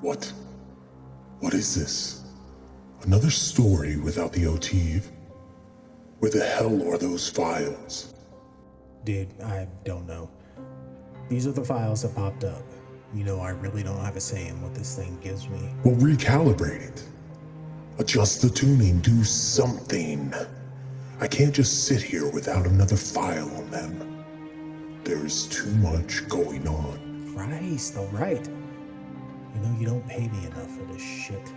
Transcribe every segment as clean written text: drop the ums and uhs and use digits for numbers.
What? What is this? Another story without the OT? Where the hell are those files? Dude, I don't know. These are the files that popped up. You know, I really don't have a say in what this thing gives me. Well, recalibrate it. Adjust the tuning, do something. I can't just sit here without another file on them. There's too much going on. Christ, all right. You know, you don't pay me enough for this shit.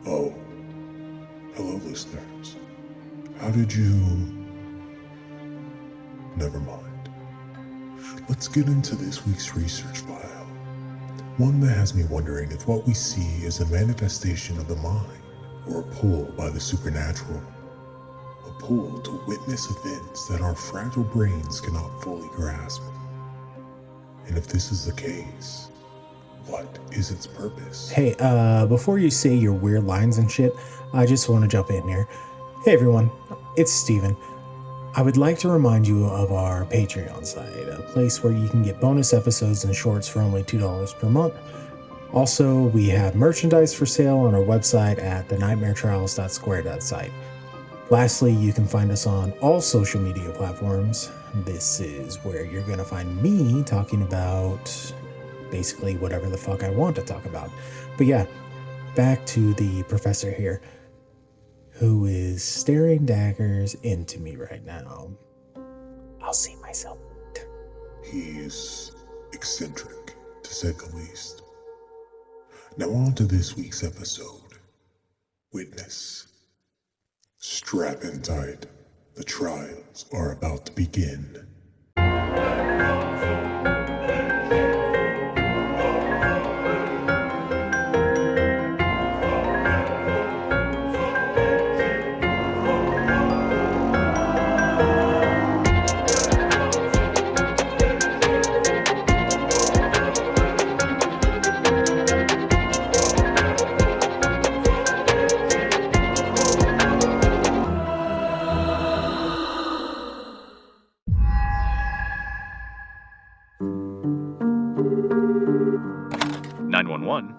Oh. Hello, listeners. How did you... Never mind. Let's get into this week's research file. One that has me wondering if what we see is a manifestation of the mind or a pull by the supernatural. A pull to witness events that our fragile brains cannot fully grasp. And if this is the case, what is its purpose? Hey, before you say your weird lines and shit, I just want to jump in here. Hey everyone, it's Steven. I would like to remind you of our Patreon site, a place where you can get bonus episodes and shorts for only $2 per month. Also, we have merchandise for sale on our website at thenightmaretrials.square.site. Lastly, you can find us on all social media platforms. This is where you're going to find me talking about basically whatever the fuck I want to talk about. But yeah, back to the professor here, who is staring daggers into me right now. I'll see myself. He's eccentric, to say the least. Now on to this week's episode. Witness. Strap in tight. The trials are about to begin.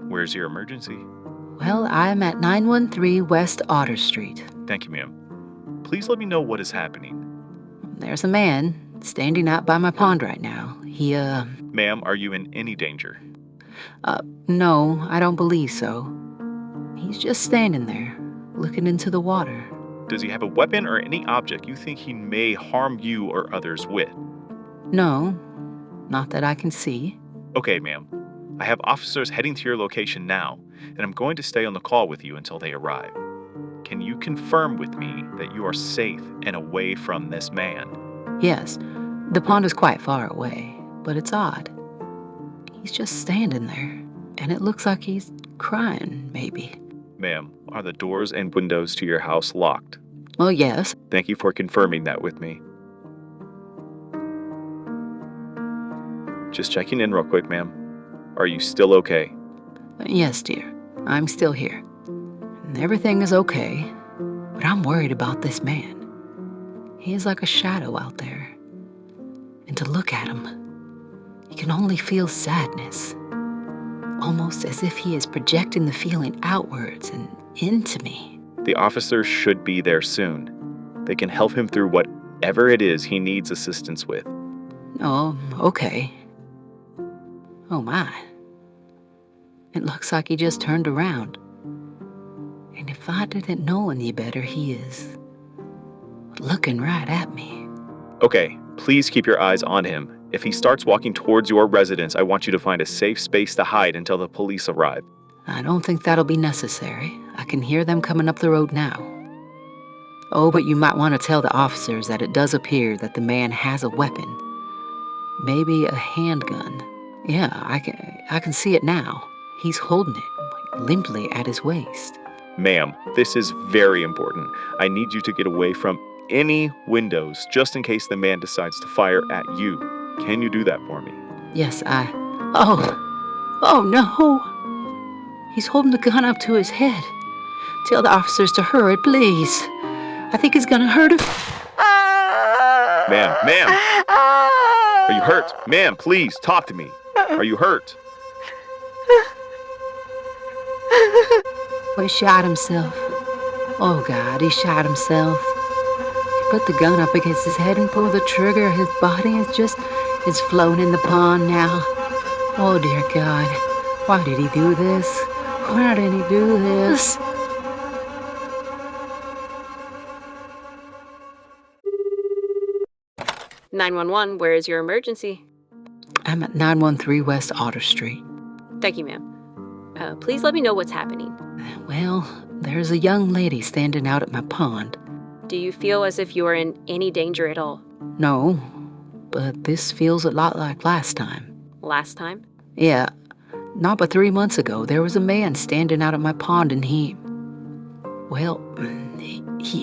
Where's your emergency? Well, I'm at 913 West Otter Street. Thank you, ma'am. Please let me know what is happening. There's a man standing out by my pond right now. He, Ma'am, are you in any danger? No, I don't believe so. He's just standing there, looking into the water. Does he have a weapon or any object you think he may harm you or others with? No, not that I can see. Okay, ma'am. I have officers heading to your location now, and I'm going to stay on the call with you until they arrive. Can you confirm with me that you are safe and away from this man? Yes, the pond is quite far away, but it's odd. He's just standing there, and it looks like he's crying, maybe. Ma'am, are the doors and windows to your house locked? Well, yes. Thank you for confirming that with me. Just checking in real quick, ma'am. Are you still okay? Yes, dear. I'm still here. And everything is okay, but I'm worried about this man. He is like a shadow out there. And to look at him, you can only feel sadness. Almost as if he is projecting the feeling outwards and into me. The officers should be there soon. They can help him through whatever it is he needs assistance with. Oh, okay. Oh my. It looks like he just turned around. And if I didn't know any better, he is looking right at me. Okay, please keep your eyes on him. If he starts walking towards your residence, I want you to find a safe space to hide until the police arrive. I don't think that'll be necessary. I can hear them coming up the road now. Oh, but you might want to tell the officers that it does appear that the man has a weapon. Maybe a handgun. Yeah, I can see it now. He's holding it, limply at his waist. Ma'am, this is very important. I need you to get away from any windows, just in case the man decides to fire at you. Can you do that for me? Yes, Oh no! He's holding the gun up to his head. Tell the officers to hurry, please. I think he's gonna hurt him. Ma'am! Are you hurt? Ma'am, please, talk to me. Are you hurt? He shot himself. Oh, God, he shot himself. He put the gun up against his head and pulled the trigger. His body is floating in the pond now. Oh, dear God. Why did he do this? Why did he do this? "911, where is your emergency?" I'm at 913 West Otter Street. Thank you, ma'am. Please let me know what's happening. Well, there's a young lady standing out at my pond. Do you feel as if you are in any danger at all? No, but this feels a lot like last time. Last time? Yeah, not but 3 months ago, there was a man standing out at my pond and he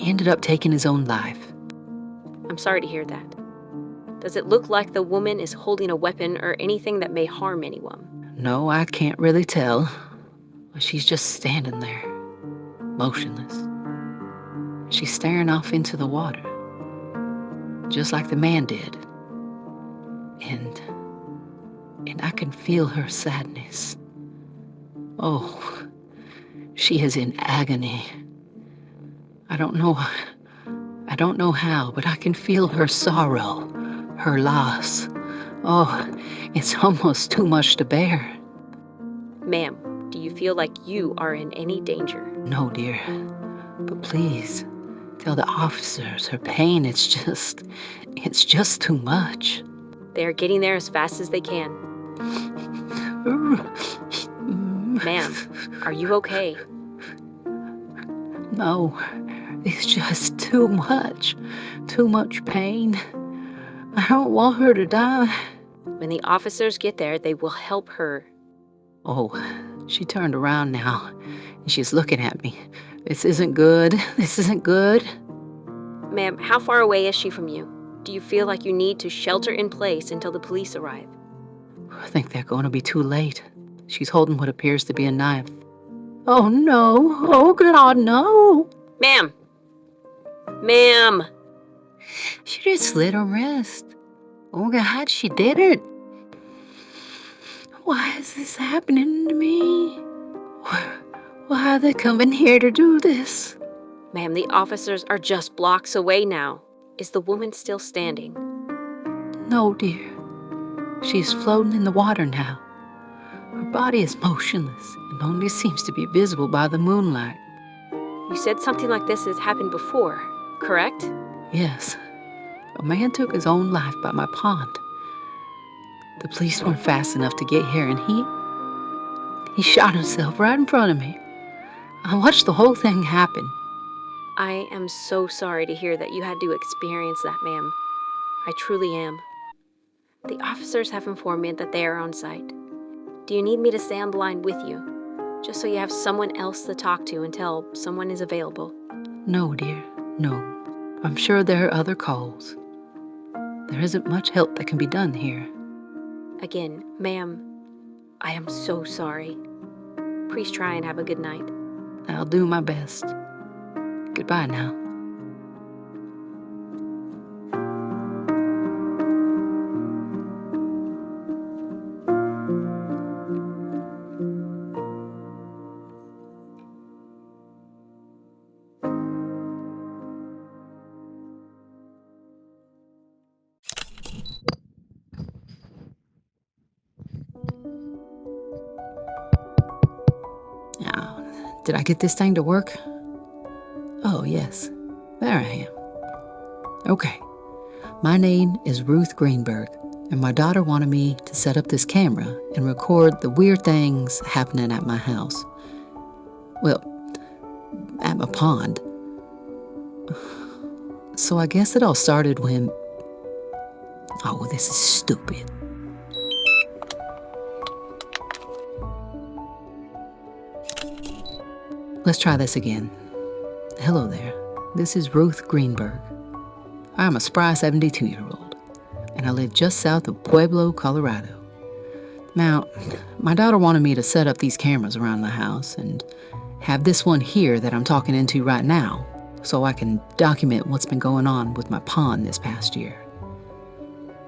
ended up taking his own life. I'm sorry to hear that. Does it look like the woman is holding a weapon or anything that may harm anyone? No, I can't really tell. She's just standing there, motionless. She's staring off into the water, just like the man did. And I can feel her sadness. Oh, she is in agony. I don't know how, but I can feel her sorrow, her loss. Oh, it's almost too much to bear. Ma'am, do you feel like you are in any danger? No, dear. But please, tell the officers her pain, it's just too much. They are getting there as fast as they can. Ma'am, are you okay? No, it's just too much. Too much pain. I don't want her to die. When the officers get there, they will help her. Oh, she turned around now, and she's looking at me. This isn't good. This isn't good. Ma'am, how far away is she from you? Do you feel like you need to shelter in place until the police arrive? I think they're going to be too late. She's holding what appears to be a knife. Oh, no. Oh, God, no. Ma'am! Ma'am! She just slit her wrist. Oh, God, she did it. Why is this happening to me? Why are they coming here to do this? Ma'am, the officers are just blocks away now. Is the woman still standing? No, dear. She's floating in the water now. Her body is motionless and only seems to be visible by the moonlight. You said something like this has happened before, correct? Yes. A man took his own life by my pond. The police weren't fast enough to get here, and he shot himself right in front of me. I watched the whole thing happen. I am so sorry to hear that you had to experience that, ma'am. I truly am. The officers have informed me that they are on site. Do you need me to stay on the line with you, just so you have someone else to talk to until someone is available? No, dear, no. I'm sure there are other calls. There isn't much help that can be done here. Again, ma'am, I am so sorry. Please try and have a good night. I'll do my best. Goodbye now. Now, did I get this thing to work? Oh, yes. There I am. Okay. My name is Ruth Greenberg, and my daughter wanted me to set up this camera and record the weird things happening at my house. Well, at my pond. So I guess it all started when... Oh, this is stupid. Let's try this again. Hello there. This is Ruth Greenberg. I'm a spry 72-year-old, and I live just south of Pueblo, Colorado. Now, my daughter wanted me to set up these cameras around the house and have this one here that I'm talking into right now so I can document what's been going on with my pond this past year.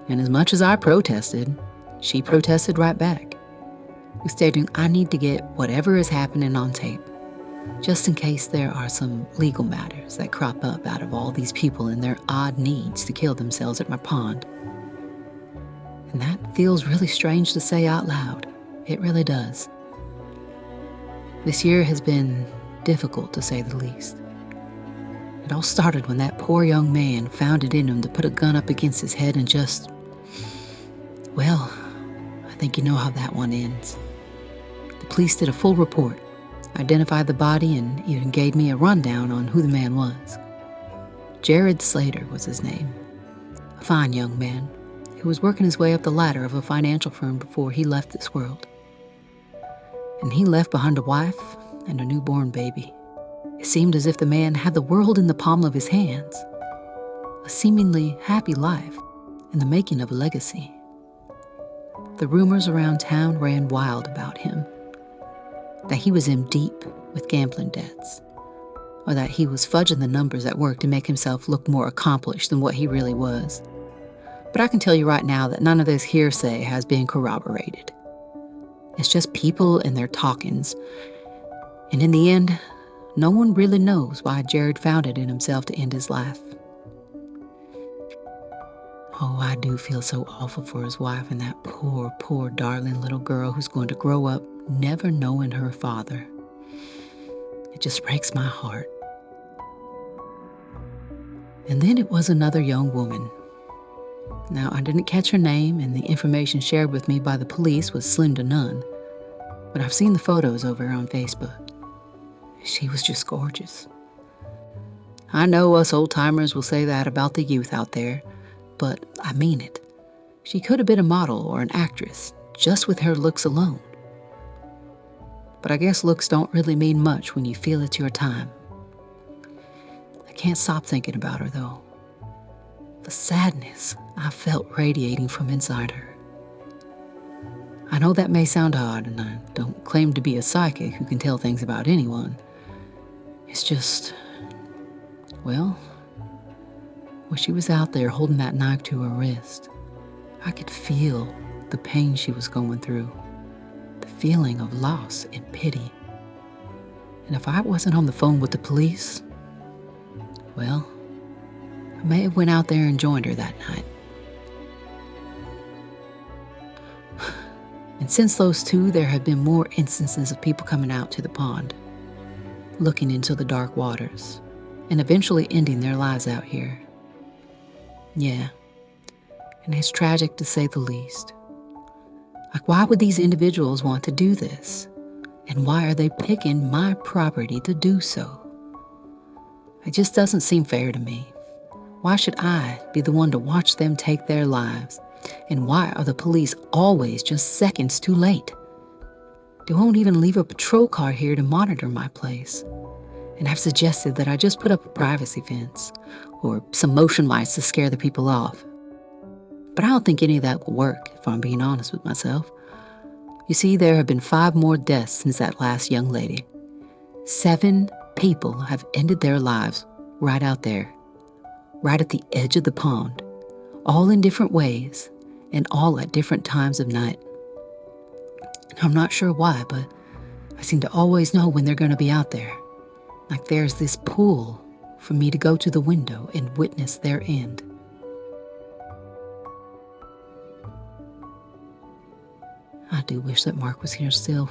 And as much as I protested, she protested right back, stating I need to get whatever is happening on tape, just in case there are some legal matters that crop up out of all these people and their odd needs to kill themselves at my pond. And that feels really strange to say out loud. It really does. This year has been difficult, to say the least. It all started when that poor young man found it in him to put a gun up against his head and just... Well, I think you know how that one ends. The police did a full report, identified the body, and even gave me a rundown on who the man was. Jared Slater was his name. A fine young man who was working his way up the ladder of a financial firm before he left this world. And he left behind a wife and a newborn baby. It seemed as if the man had the world in the palm of his hands. A seemingly happy life in the making of a legacy. The rumors around town ran wild about him. That he was in deep with gambling debts. Or that he was fudging the numbers at work to make himself look more accomplished than what he really was. But I can tell you right now that none of this hearsay has been corroborated. It's just people and their talkings. And in the end, no one really knows why Jared found it in himself to end his life. Oh, I do feel so awful for his wife and that poor, poor darling little girl who's going to grow up never knowing her father. It just breaks my heart. And then it was another young woman. Now, I didn't catch her name, and the information shared with me by the police was slim to none. But I've seen the photos of her on Facebook. She was just gorgeous. I know us old-timers will say that about the youth out there, but I mean it. She could have been a model or an actress, just with her looks alone. But I guess looks don't really mean much when you feel it's your time. I can't stop thinking about her, though. The sadness I felt radiating from inside her. I know that may sound odd, and I don't claim to be a psychic who can tell things about anyone. It's just, well, when she was out there holding that knife to her wrist, I could feel the pain she was going through, the feeling of loss and pity. And if I wasn't on the phone with the police, well, I may have went out there and joined her that night. And since those two, there have been more instances of people coming out to the pond, looking into the dark waters, and eventually ending their lives out here. Yeah, and it's tragic to say the least. Like, why would these individuals want to do this? And why are they picking my property to do so? It just doesn't seem fair to me. Why should I be the one to watch them take their lives? And why are the police always just seconds too late? They won't even leave a patrol car here to monitor my place. And I've suggested that I just put up a privacy fence or some motion lights to scare the people off. But I don't think any of that will work, if I'm being honest with myself. You see, there have been 5 more deaths since that last young lady. 7 people have ended their lives right out there, right at the edge of the pond, all in different ways and all at different times of night. And I'm not sure why, but I seem to always know when they're going to be out there. Like there's this pull for me to go to the window and witness their end. I do wish that Mark was here still.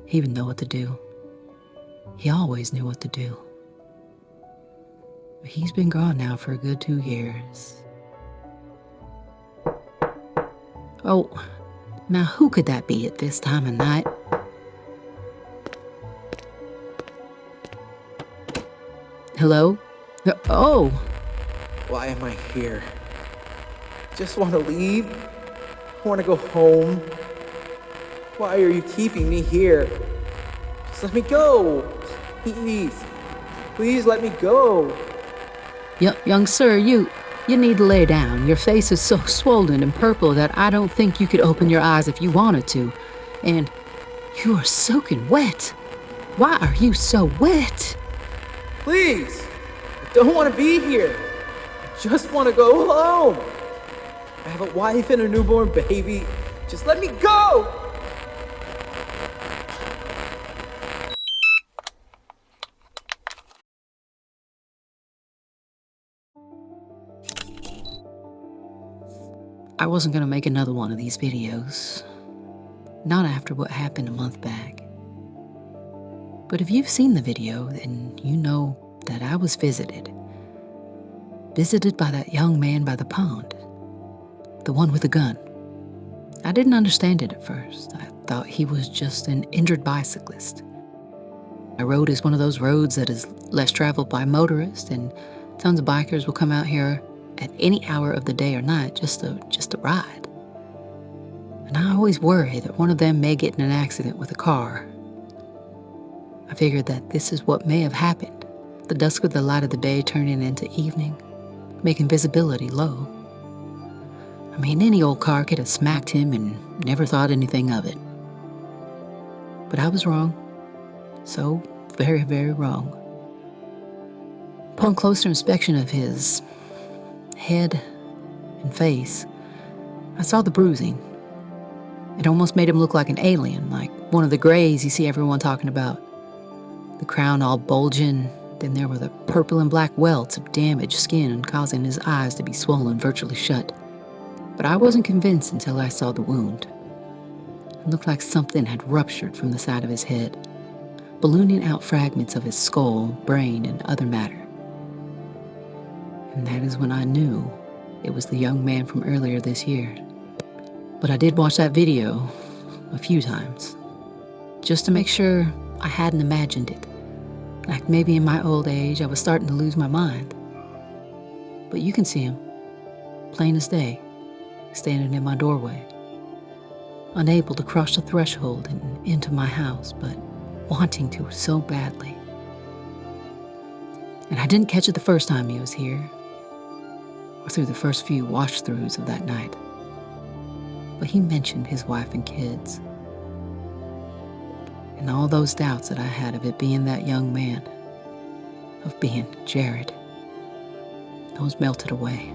He would know what to do. He always knew what to do. But he's been gone now for a good 2 years. Oh, now who could that be at this time of night? Hello? Oh! Why am I here? Just want to leave. I want to go home. Why are you keeping me here? Just let me go. Please. Please let me go. Young sir, you need to lay down. Your face is so swollen and purple that I don't think you could open your eyes if you wanted to. And you are soaking wet. Why are you so wet? Please. I don't want to be here. I just want to go home. I have a wife and a newborn baby. Just let me go! I wasn't gonna make another one of these videos. Not after what happened a month back. But if you've seen the video, then you know that I was visited. Visited by that young man by the pond. The one with the gun. I didn't understand it at first. I thought he was just an injured bicyclist. My road is one of those roads that is less traveled by motorists, and tons of bikers will come out here at any hour of the day or night just to ride. And I always worry that one of them may get in an accident with a car. I figured that this is what may have happened. The dusk of the light of the day turning into evening, making visibility low. I mean, any old car could have smacked him and never thought anything of it. But I was wrong. So very, very wrong. Upon closer inspection of his head and face, I saw the bruising. It almost made him look like an alien, like one of the greys you see everyone talking about. The crown all bulging, then there were the purple and black welts of damaged skin causing his eyes to be swollen virtually shut. But I wasn't convinced until I saw the wound. It looked like something had ruptured from the side of his head, ballooning out fragments of his skull, brain, and other matter. And that is when I knew it was the young man from earlier this year. But I did watch that video a few times, just to make sure I hadn't imagined it. Like maybe in my old age I was starting to lose my mind. But you can see him, plain as day, standing in my doorway, unable to cross the threshold and into my house, but wanting to so badly. And I didn't catch it the first time he was here, or through the first few wash-throughs of that night. But he mentioned his wife and kids. And all those doubts that I had of it being that young man, of being Jared, those melted away.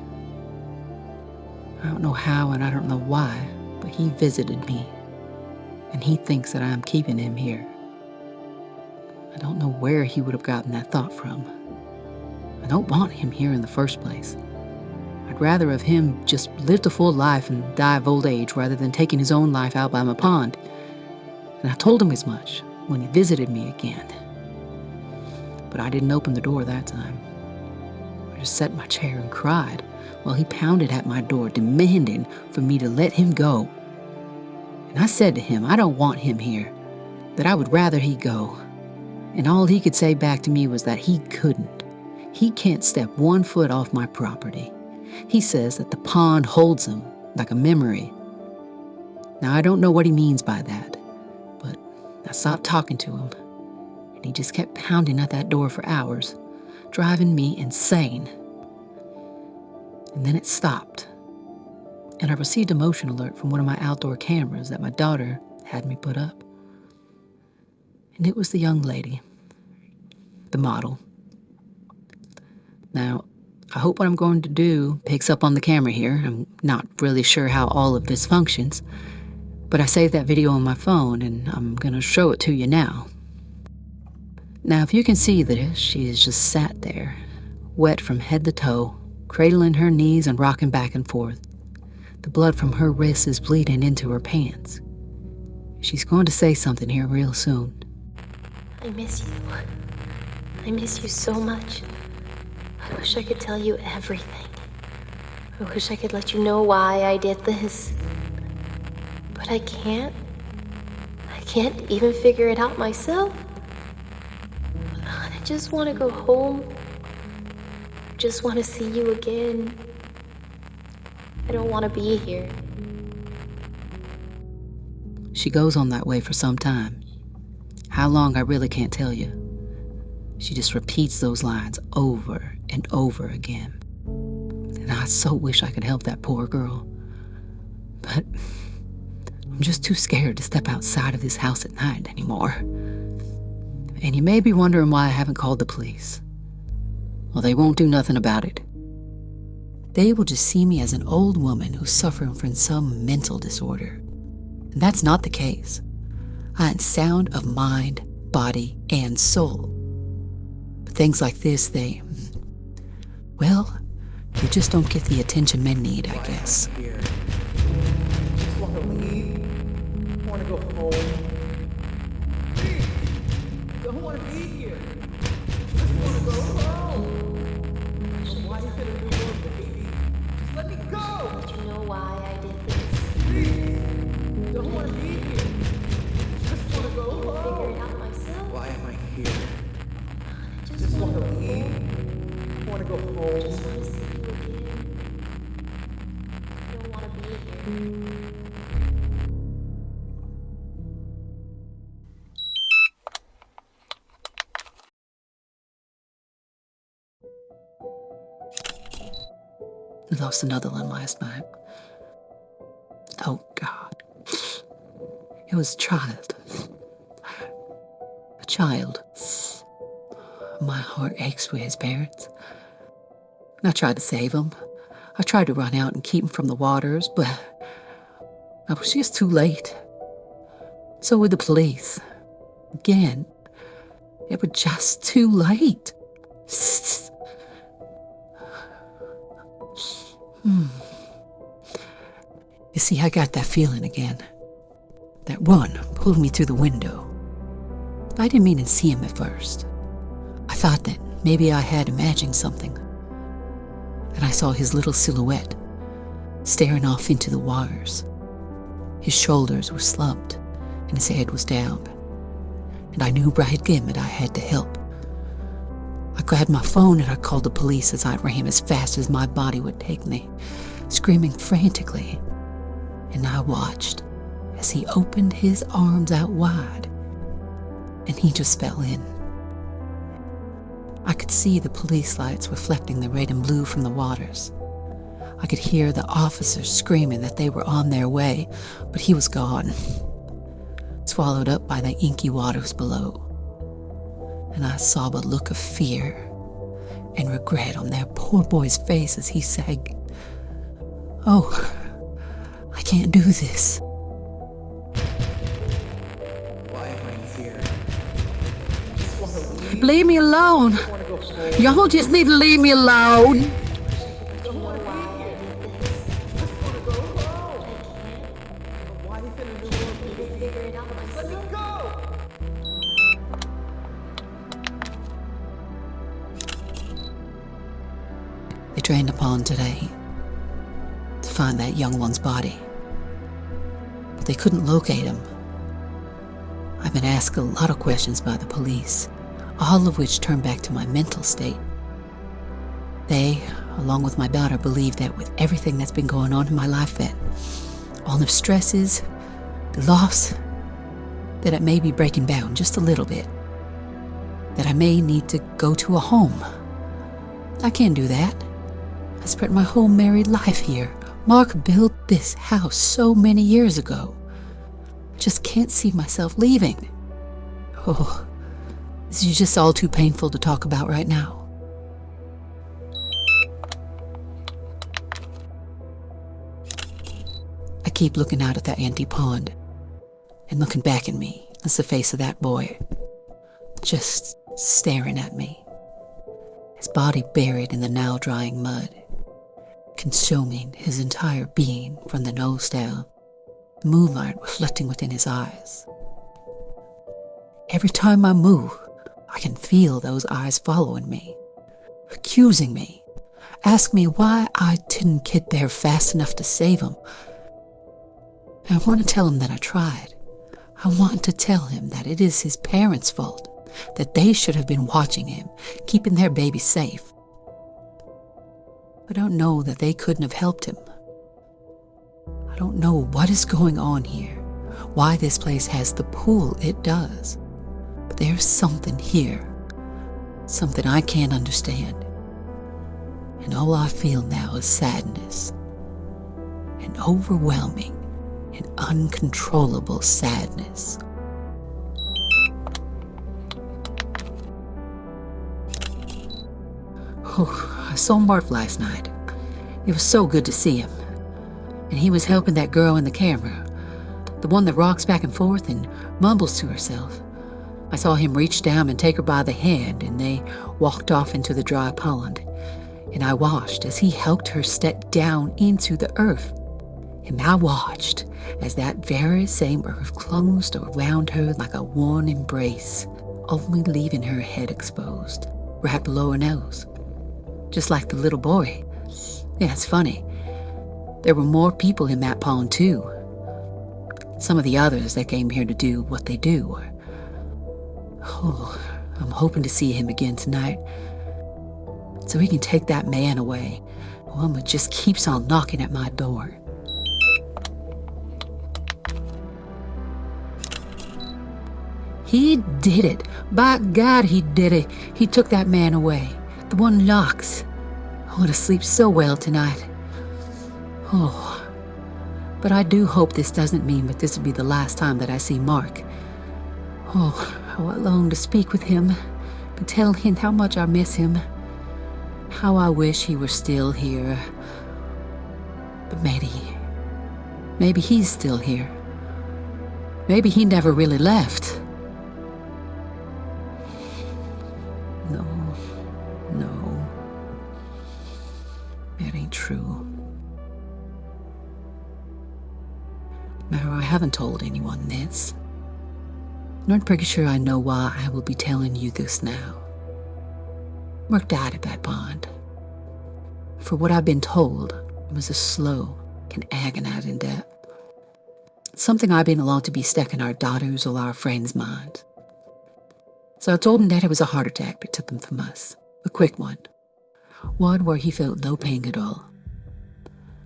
I don't know how and I don't know why, but he visited me, and he thinks that I am keeping him here. I don't know where he would have gotten that thought from. I don't want him here in the first place. I'd rather have him just lived a full life and die of old age rather than taking his own life out by my pond. And I told him as much when he visited me again. But I didn't open the door that time. I just sat in my chair and cried while he pounded at my door, demanding for me to let him go. And I said to him, I don't want him here, that I would rather he go. And all he could say back to me was that he couldn't. He can't step 1 foot off my property. He says that the pond holds him like a memory. Now, I don't know what he means by that, but I stopped talking to him, and he just kept pounding at that door for hours, driving me insane. And then it stopped, and I received a motion alert from one of my outdoor cameras that my daughter had me put up. And it was the young lady, the model. Now, I hope what I'm going to do picks up on the camera here. I'm not really sure how all of this functions, but I saved that video on my phone, and I'm going to show it to you now. Now, if you can see this, she is just sat there, wet from head to toe, cradling her knees and rocking back and forth. The blood from her wrist is bleeding into her pants. She's going to say something here real soon. I miss you. I miss you so much. I wish I could tell you everything. I wish I could let you know why I did this. But I can't. I can't even figure it out myself. I just want to go home. I just want to see you again. I don't want to be here. She goes on that way for some time. How long, I really can't tell you. She just repeats those lines over and over again. And I so wish I could help that poor girl. But I'm just too scared to step outside of this house at night anymore. And you may be wondering why I haven't called the police. Well, they won't do nothing about it. they will just see me as an old woman who's suffering from some mental disorder. And that's not the case. I am sound of mind, body, and soul. But things like this, they just don't get the attention men need, I guess. Here. Just want to leave. Want to go home. Don't want to be here. Just want to go home. Why is it a new world, baby? Just let me go. Do you know why I did this? Don't want to be here. Just want to go Figure it home. out myself. Why am I here? Just Just want want to leave. Want to go home. to see you again. I don't want to be here. I lost another one last night. Oh, God. It was a child. A child. My heart aches for his parents. And I tried to save him. I tried to run out and keep him from the waters, but I was just too late. So were the police. Again, it was just too late. You see, I got that feeling again. That one pulled me through the window. I didn't mean to see him at first. I thought that maybe I had imagined something. And I saw his little silhouette staring off into the waters. His shoulders were slumped and his head was down. And I knew right then that I had to help. I grabbed my phone and I called the police as I ran as fast as my body would take me, screaming frantically. And I watched as he opened his arms out wide and he just fell in. I could see the police lights reflecting the red and blue from the waters. I could hear the officers screaming that they were on their way, but he was gone, swallowed up by the inky waters below. And I saw a look of fear and regret on that poor boy's face as he said, "Oh, I can't do this." Why am I here? Just want to leave. Leave me alone. Want to go home. Y'all just need to leave me alone. Don't want to be here. Just want to go home. Why is it a new world, baby? Figure it out Let me myself. go. They drained the pond today to find that young one's body, but they couldn't locate him. I've been asked a lot of questions by the police, all of which turn back to my mental state. They, along with my daughter, believe that with everything that's been going on in my life, that all the stresses, the loss, that it may be breaking down just a little bit, that I may need to go to a home. I can't do that. I spent my whole married life here. Mark built this house so many years ago. I just can't see myself leaving. Oh, this is just all too painful to talk about right now. I keep looking out at that empty pond and looking back at me as the face of that boy, just staring at me. His body buried in the now drying mud, consuming his entire being from the nose down, the moonlight reflecting within his eyes. Every time I move, I can feel those eyes following me, accusing me, asking me why I didn't get there fast enough to save him. And I want to tell him that I tried. I want to tell him that it is his parents' fault, that they should have been watching him, keeping their baby safe. I don't know that they couldn't have helped him. I don't know what is going on here, why this place has the pool it does. But there's something here, something I can't understand. And all I feel now is sadness, an overwhelming and uncontrollable sadness. Oh, I saw Marv last night. It was so good to see him. And he was helping that girl in the camera, the one that rocks back and forth and mumbles to herself. I saw him reach down and take her by the hand, and they walked off into the dry pond. And I watched as he helped her step down into the earth. And I watched as that very same earth closed around her like a warm embrace, only leaving her head exposed, right below her nose. Just like the little boy. Yeah, it's funny. There were more people in that pond, too. Some of the others that came here to do what they do. Oh, I'm hoping to see him again tonight, so he can take that man away. One that just keeps on knocking at my door. He did it. By God, he did it. He took that man away. The one knocks. I want to sleep so well tonight. Oh, but I do hope this doesn't mean that this will be the last time that I see Mark. Oh, how I long to speak with him, to tell him how much I miss him, how I wish he were still here. But maybe he's still here. Maybe he never really left. No, that ain't true. Now, I haven't told anyone this. Nor I'm pretty sure I know why I will be telling you this now. Mark died at that pond. For what I've been told, it was a slow and agonizing death. Something I've been allowed to be stuck in our daughters' or our friends' minds. So I told him that it was a heart attack that took him from us. A quick one. One where he felt no pain at all.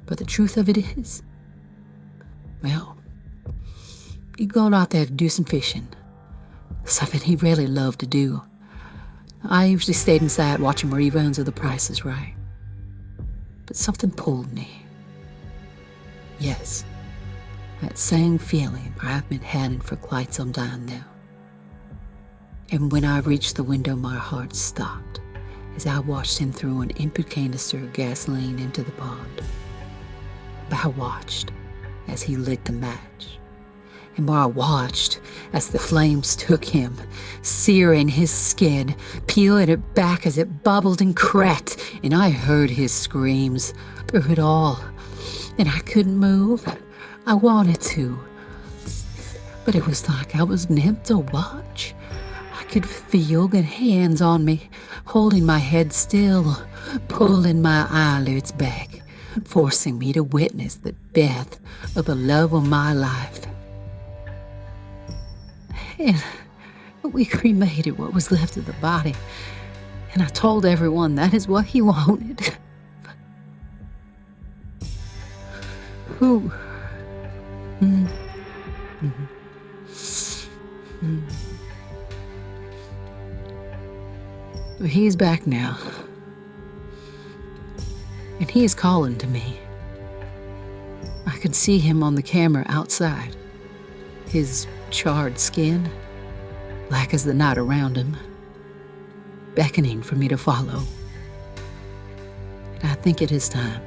But the truth of it is, well, he gone out there to do some fishing. Something he really loved to do. I usually stayed inside watching reruns of The Price is Right. But something pulled me. Yes, that same feeling I've been having for quite some time now. And when I reached the window, my heart stopped as I watched him throw an empty canister of gasoline into the pond. But I watched as he lit the match. And while I watched as the flames took him, searing his skin, peeling it back as it bubbled and cracked, and I heard his screams through it all. And I couldn't move. I wanted to. But it was like I was meant to watch. I could feel good hands on me, holding my head still, pulling my eyelids back, forcing me to witness the death of the love of my life. And we cremated what was left of the body, and I told everyone that is what he wanted. Who? But he's back now, and he is calling to me. I could see him on the camera outside, his charred skin, black as the night around him, beckoning for me to follow. And I think it is time.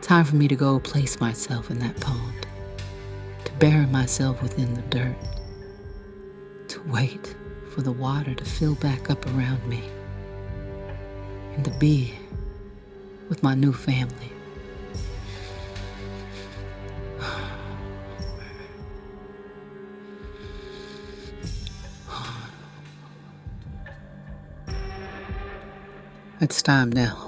Time for me to go place myself in that pond, to bury myself within the dirt, to wait for the water to fill back up around me, and to be with my new family. It's time now.